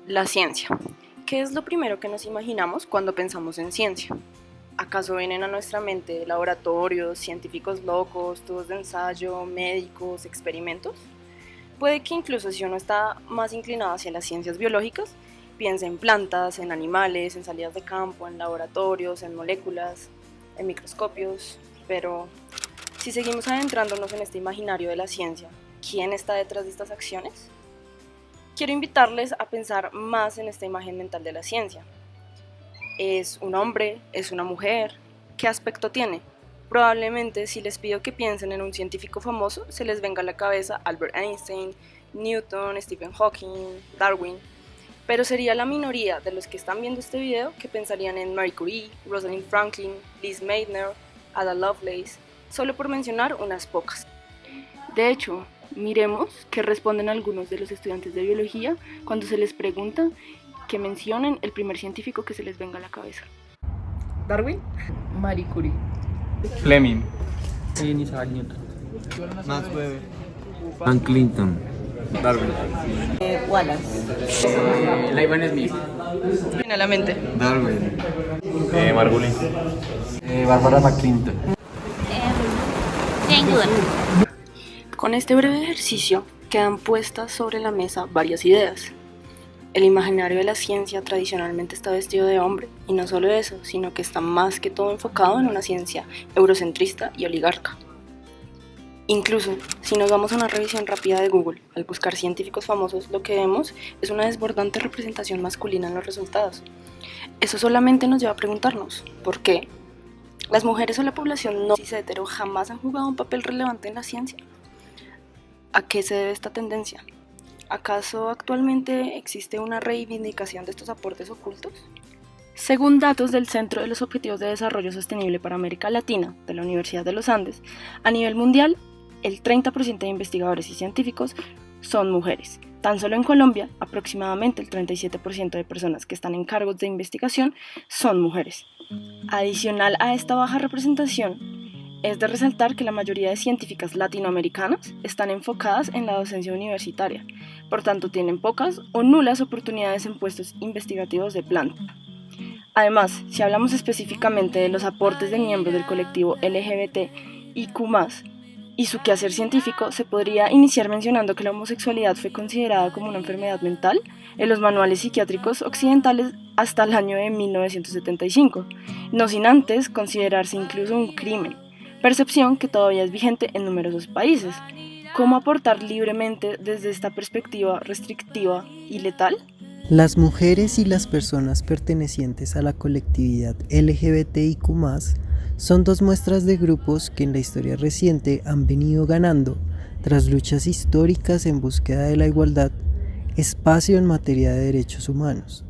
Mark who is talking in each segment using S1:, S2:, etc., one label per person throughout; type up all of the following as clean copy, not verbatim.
S1: La ciencia. ¿Qué es lo primero que nos imaginamos cuando pensamos en ciencia? ¿Acaso vienen a nuestra mente laboratorios, científicos locos, tubos de ensayo, médicos, experimentos? Puede que incluso si uno está más inclinado hacia las ciencias biológicas, piense en plantas, en animales, en salidas de campo, en laboratorios, en moléculas, en microscopios, pero si seguimos adentrándonos en este imaginario de la ciencia, ¿quién está detrás de estas acciones? Quiero invitarles a pensar más en esta imagen mental de la ciencia. ¿Es un hombre? ¿Es una mujer? ¿Qué aspecto tiene? Probablemente si les pido que piensen en un científico famoso, se les venga a la cabeza Albert Einstein, Newton, Stephen Hawking, Darwin, pero sería la minoría de los que están viendo este video que pensarían en Marie Curie, Rosalind Franklin, Liz Meitner, Ada Lovelace, solo por mencionar unas pocas. De hecho, miremos qué responden algunos de los estudiantes de biología cuando se les pregunta que mencionen el primer científico que se les venga a la cabeza.
S2: Darwin,
S3: Marie Curie.
S4: Fleming.
S3: Isaac Newton.
S5: Max Weber.
S6: Frank Clinton.
S4: Darwin.
S3: Wallace. Lyman Smith.
S1: Viene a la mente.
S5: Darwin.
S4: Margulis.
S6: Bárbara McClinton.
S7: Jane Goodall.
S1: Con este breve ejercicio quedan puestas sobre la mesa varias ideas. El imaginario de la ciencia tradicionalmente está vestido de hombre, y no solo eso, sino que está más que todo enfocado en una ciencia eurocentrista y oligarca. Incluso, si nos damos a una revisión rápida de Google, al buscar científicos famosos, lo que vemos es una desbordante representación masculina en los resultados. Eso solamente nos lleva a preguntarnos, ¿por qué? ¿Las mujeres o la población no cis hetero jamás han jugado un papel relevante en la ciencia? ¿A qué se debe esta tendencia? ¿Acaso actualmente existe una reivindicación de estos aportes ocultos? Según datos del Centro de los Objetivos de Desarrollo Sostenible para América Latina de la Universidad de los Andes, a nivel mundial, el 30% de investigadores y científicos son mujeres. Tan solo en Colombia, aproximadamente el 37% de personas que están en cargos de investigación son mujeres. Adicional a esta baja representación, es de resaltar que la mayoría de científicas latinoamericanas están enfocadas en la docencia universitaria, por tanto tienen pocas o nulas oportunidades en puestos investigativos de planta. Además, si hablamos específicamente de los aportes de miembros del colectivo LGBTIQ+, y su quehacer científico, se podría iniciar mencionando que la homosexualidad fue considerada como una enfermedad mental en los manuales psiquiátricos occidentales hasta el año de 1975, no sin antes considerarse incluso un crimen, percepción que todavía es vigente en numerosos países. ¿Cómo aportar libremente desde esta perspectiva restrictiva y letal?
S8: Las mujeres y las personas pertenecientes a la colectividad LGBTIQ+, son dos muestras de grupos que en la historia reciente han venido ganando, tras luchas históricas en búsqueda de la igualdad, espacio en materia de derechos humanos.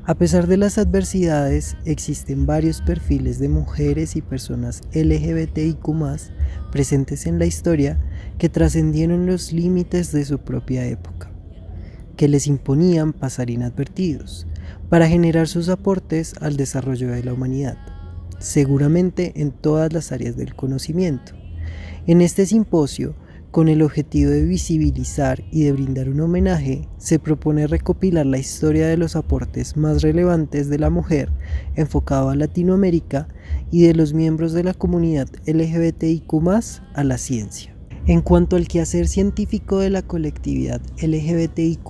S8: A pesar de las adversidades, existen varios perfiles de mujeres y personas LGBTIQ+, presentes en la historia que trascendieron los límites de su propia época, que les imponían pasar inadvertidos, para generar sus aportes al desarrollo de la humanidad, seguramente en todas las áreas del conocimiento. En este simposio, con el objetivo de visibilizar y de brindar un homenaje, se propone recopilar la historia de los aportes más relevantes de la mujer enfocado a Latinoamérica y de los miembros de la comunidad LGBTIQ+, a la ciencia. En cuanto al quehacer científico de la colectividad LGBTIQ+,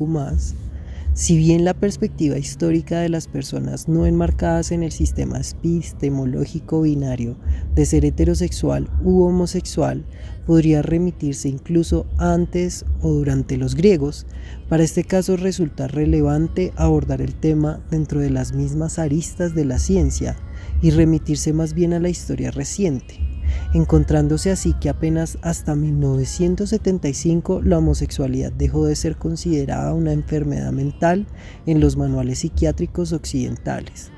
S8: si bien la perspectiva histórica de las personas no enmarcadas en el sistema epistemológico binario de ser heterosexual u homosexual podría remitirse incluso antes o durante los griegos, para este caso resulta relevante abordar el tema dentro de las mismas aristas de la ciencia y remitirse más bien a la historia reciente, encontrándose así que apenas hasta 1975 la homosexualidad dejó de ser considerada una enfermedad mental en los manuales psiquiátricos occidentales.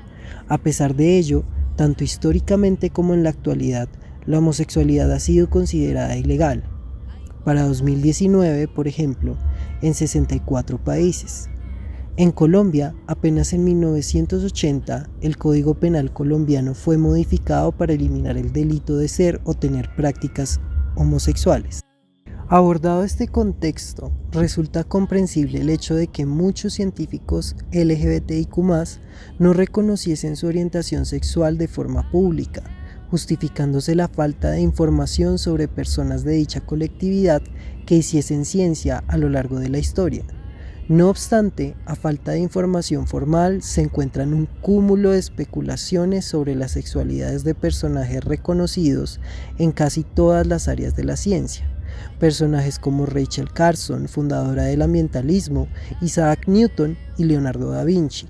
S8: A pesar de ello, tanto históricamente como en la actualidad, la homosexualidad ha sido considerada ilegal. Para 2019, por ejemplo, en 64 países. En Colombia, apenas en 1980, el Código Penal colombiano fue modificado para eliminar el delito de ser o tener prácticas homosexuales. Abordado este contexto, resulta comprensible el hecho de que muchos científicos LGBTIQ+, no reconociesen su orientación sexual de forma pública, justificándose la falta de información sobre personas de dicha colectividad que hiciesen ciencia a lo largo de la historia. No obstante, a falta de información formal, se encuentran un cúmulo de especulaciones sobre las sexualidades de personajes reconocidos en casi todas las áreas de la ciencia. Personajes como Rachel Carson, fundadora del ambientalismo, Isaac Newton y Leonardo da Vinci.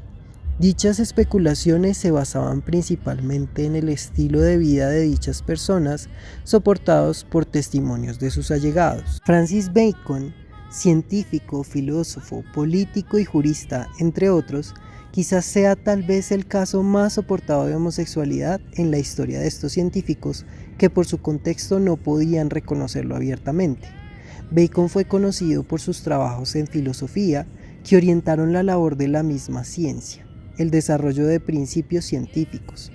S8: Dichas especulaciones se basaban principalmente en el estilo de vida de dichas personas, soportados por testimonios de sus allegados. Francis Bacon, científico, filósofo, político y jurista, entre otros, quizás sea tal vez el caso más soportado de homosexualidad en la historia de estos científicos que por su contexto no podían reconocerlo abiertamente. Bacon fue conocido por sus trabajos en filosofía que orientaron la labor de la misma ciencia, el desarrollo de principios científicos.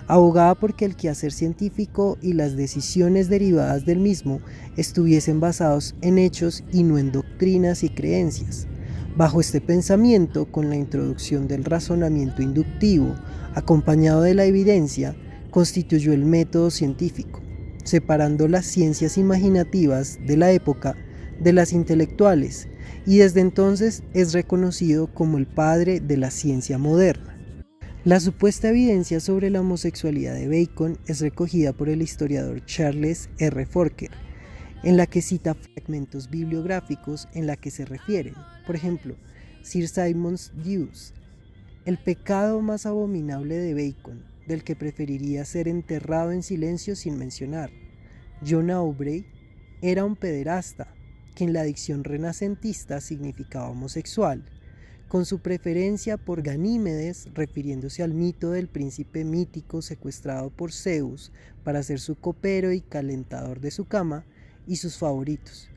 S8: Abogaba porque el quehacer científico y las decisiones derivadas del mismo estuviesen basados en hechos y no en doctrinas y creencias. Bajo este pensamiento, con la introducción del razonamiento inductivo, acompañado de la evidencia, constituyó el método científico, separando las ciencias imaginativas de la época de las intelectuales, y desde entonces es reconocido como el padre de la ciencia moderna. La supuesta evidencia sobre la homosexualidad de Bacon es recogida por el historiador Charles R. Forker, en la que cita fragmentos bibliográficos en la que se refieren. Por ejemplo, Sir Simon's Dewes, el pecado más abominable de Bacon, del que preferiría ser enterrado en silencio sin mencionar. John Aubrey era un pederasta, que en la dicción renacentista significaba homosexual, con su preferencia por Ganímedes, refiriéndose al mito del príncipe mítico secuestrado por Zeus para ser su copero y calentador de su cama, y sus favoritos.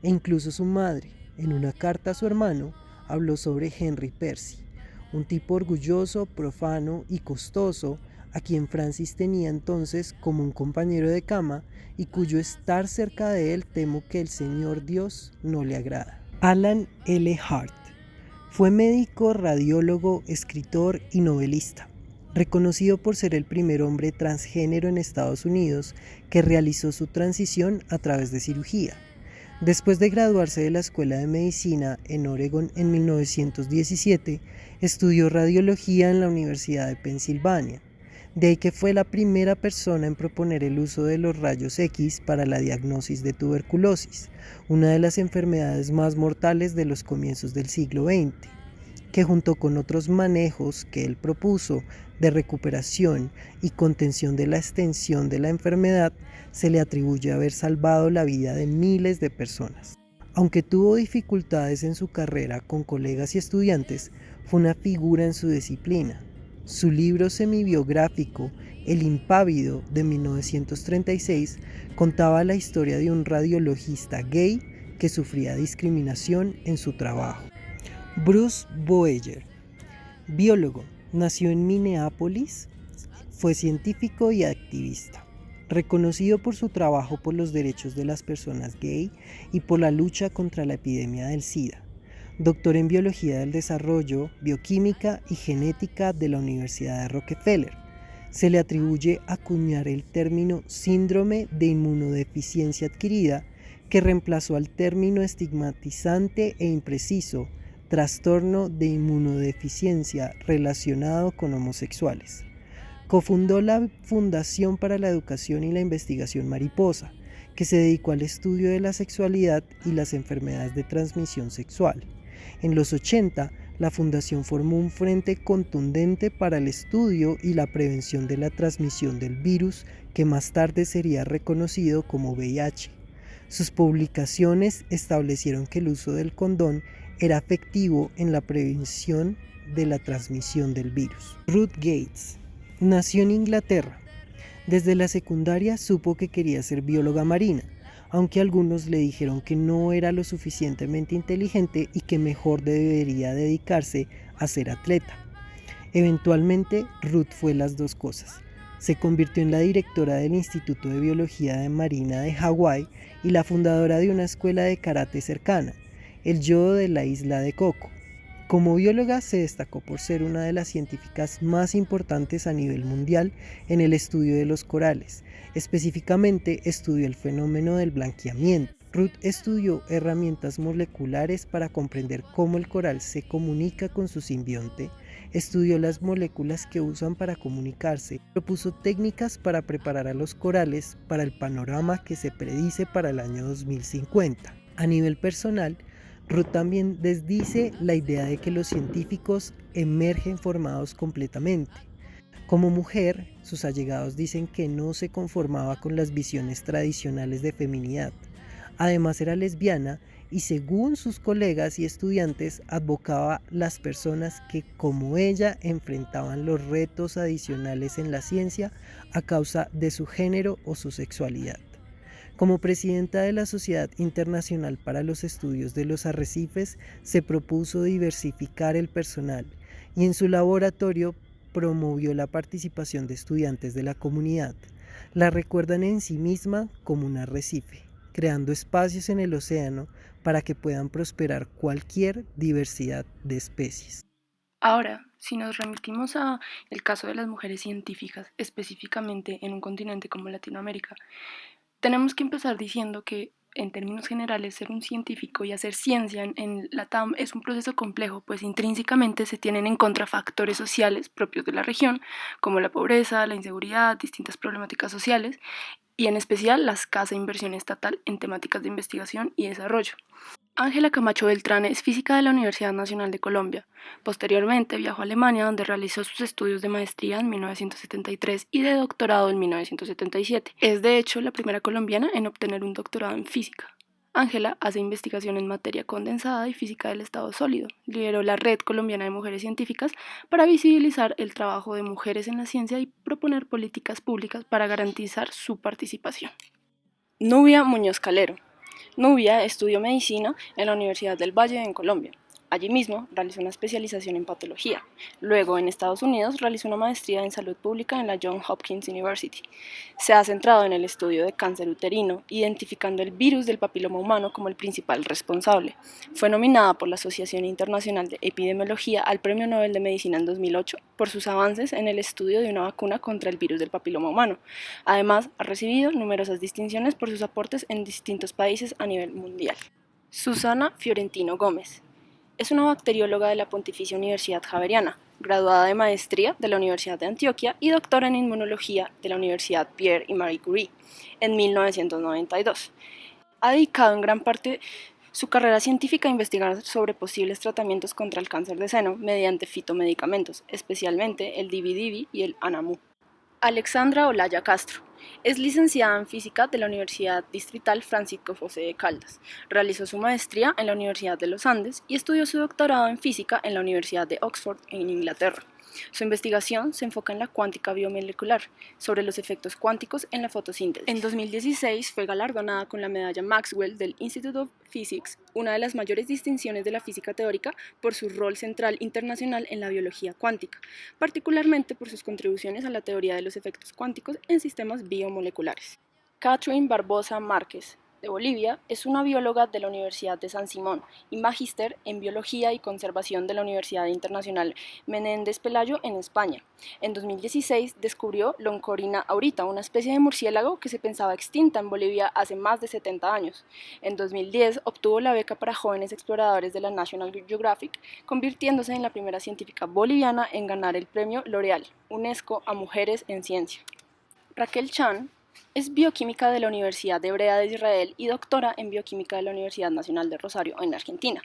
S8: E incluso su madre, en una carta a su hermano, habló sobre Henry Percy, un tipo orgulloso, profano y costoso, a quien Francis tenía entonces como un compañero de cama y cuyo estar cerca de él temo que el Señor Dios no le agrada. Alan L. Hart fue médico, radiólogo, escritor y novelista, reconocido por ser el primer hombre transgénero en Estados Unidos que realizó su transición a través de cirugía. Después de graduarse de la Escuela de Medicina en Oregon en 1917, estudió radiología en la Universidad de Pensilvania. De ahí que fue la primera persona en proponer el uso de los rayos X para la diagnosis de tuberculosis, una de las enfermedades más mortales de los comienzos del siglo XX, que junto con otros manejos que él propuso de recuperación y contención de la extensión de la enfermedad, se le atribuye haber salvado la vida de miles de personas. Aunque tuvo dificultades en su carrera con colegas y estudiantes, fue una figura en su disciplina. Su libro semibiográfico, El impávido, de 1936, contaba la historia de un radiologista gay que sufría discriminación en su trabajo. Bruce Boeyer, biólogo, nació en Minneapolis, fue científico y activista, reconocido por su trabajo por los derechos de las personas gay y por la lucha contra la epidemia del SIDA. Doctor en Biología del Desarrollo, Bioquímica y Genética de la Universidad de Rockefeller. Se le atribuye acuñar el término síndrome de inmunodeficiencia adquirida, que reemplazó al término estigmatizante e impreciso trastorno de inmunodeficiencia relacionado con homosexuales. Cofundó la Fundación para la Educación y la Investigación Mariposa, que se dedicó al estudio de la sexualidad y las enfermedades de transmisión sexual. En los 80, la fundación formó un frente contundente para el estudio y la prevención de la transmisión del virus que más tarde sería reconocido como VIH. Sus publicaciones establecieron que el uso del condón era efectivo en la prevención de la transmisión del virus. Ruth Gates nació en Inglaterra. Desde la secundaria supo que quería ser bióloga marina, aunque algunos le dijeron que no era lo suficientemente inteligente y que mejor debería dedicarse a ser atleta. Eventualmente, Ruth fue las dos cosas. Se convirtió en la directora del Instituto de Biología de Marina de Hawái y la fundadora de una escuela de karate cercana, el Yodo de la isla de Coco. Como bióloga se destacó por ser una de las científicas más importantes a nivel mundial en el estudio de los corales. Específicamente estudió el fenómeno del blanqueamiento. Ruth estudió herramientas moleculares para comprender cómo el coral se comunica con su simbionte, estudió las moléculas que usan para comunicarse, propuso técnicas para preparar a los corales para el panorama que se predice para el año 2050. A nivel personal, Ruth también desdice la idea de que los científicos emergen formados completamente. Como mujer, sus allegados dicen que no se conformaba con las visiones tradicionales de feminidad. Además era lesbiana y según sus colegas y estudiantes advocaba las personas que como ella enfrentaban los retos adicionales en la ciencia a causa de su género o su sexualidad. Como presidenta de la Sociedad Internacional para los Estudios de los Arrecifes, se propuso diversificar el personal y en su laboratorio promovió la participación de estudiantes de la comunidad. La recuerdan en sí misma como un arrecife, creando espacios en el océano para que puedan prosperar cualquier diversidad de especies.
S1: Ahora, si nos remitimos a el caso de las mujeres científicas, específicamente en un continente como Latinoamérica, tenemos que empezar diciendo que, en términos generales, ser un científico y hacer ciencia en LATAM es un proceso complejo, pues intrínsecamente se tienen en contra factores sociales propios de la región, como la pobreza, la inseguridad, distintas problemáticas sociales, y en especial la escasa inversión estatal en temáticas de investigación y desarrollo. Ángela Camacho Beltrán es física de la Universidad Nacional de Colombia. Posteriormente viajó a Alemania, donde realizó sus estudios de maestría en 1973 y de doctorado en 1977. Es de hecho la primera colombiana en obtener un doctorado en física. Ángela hace investigación en materia condensada y física del estado sólido. Lideró la Red Colombiana de Mujeres Científicas para visibilizar el trabajo de mujeres en la ciencia y proponer políticas públicas para garantizar su participación. Nubia Muñoz Calero. Nubia estudió medicina en la Universidad del Valle en Colombia. Allí mismo realizó una especialización en patología. Luego, en Estados Unidos, realizó una maestría en salud pública en la Johns Hopkins University. Se ha centrado en el estudio de cáncer uterino, identificando el virus del papiloma humano como el principal responsable. Fue nominada por la Asociación Internacional de Epidemiología al Premio Nobel de Medicina en 2008 por sus avances en el estudio de una vacuna contra el virus del papiloma humano. Además, ha recibido numerosas distinciones por sus aportes en distintos países a nivel mundial. Susana Fiorentino Gómez. Es una bacterióloga de la Pontificia Universidad Javeriana, graduada de maestría de la Universidad de Antioquia y doctora en inmunología de la Universidad Pierre y Marie Curie en 1992. Ha dedicado en gran parte su carrera científica a investigar sobre posibles tratamientos contra el cáncer de seno mediante fitomedicamentos, especialmente el dividivi y el anamu. Alexandra Olaya Castro. Es licenciada en Física de la Universidad Distrital Francisco José de Caldas. Realizó su maestría en la Universidad de los Andes y estudió su doctorado en Física en la Universidad de Oxford, en Inglaterra. Su investigación se enfoca en la cuántica biomolecular, sobre los efectos cuánticos en la fotosíntesis. En 2016 fue galardonada con la medalla Maxwell del Institute of Physics, una de las mayores distinciones de la física teórica, por su rol central internacional en la biología cuántica, particularmente por sus contribuciones a la teoría de los efectos cuánticos en sistemas biomoleculares. Catherine Barbosa Márquez, de Bolivia, es una bióloga de la Universidad de San Simón y magíster en Biología y Conservación de la Universidad Internacional Menéndez Pelayo en España. En 2016 descubrió Loncorina aurita, una especie de murciélago que se pensaba extinta en Bolivia hace más de 70 años. En 2010 obtuvo la beca para jóvenes exploradores de la National Geographic, convirtiéndose en la primera científica boliviana en ganar el premio L'Oreal, UNESCO a Mujeres en Ciencia. Raquel Chan es bioquímica de la Universidad Hebrea de Israel y doctora en bioquímica de la Universidad Nacional de Rosario, en Argentina.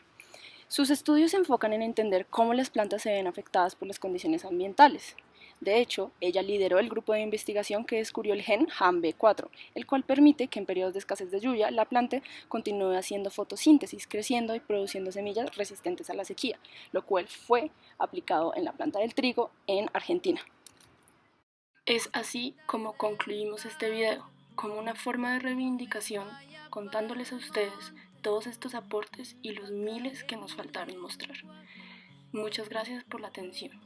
S1: Sus estudios se enfocan en entender cómo las plantas se ven afectadas por las condiciones ambientales. De hecho, ella lideró el grupo de investigación que descubrió el gen HAM-B4, el cual permite que en periodos de escasez de lluvia la planta continúe haciendo fotosíntesis, creciendo y produciendo semillas resistentes a la sequía, lo cual fue aplicado en la planta del trigo en Argentina. Es así como concluimos este video, como una forma de reivindicación, contándoles a ustedes todos estos aportes y los miles que nos faltaron mostrar. Muchas gracias por la atención.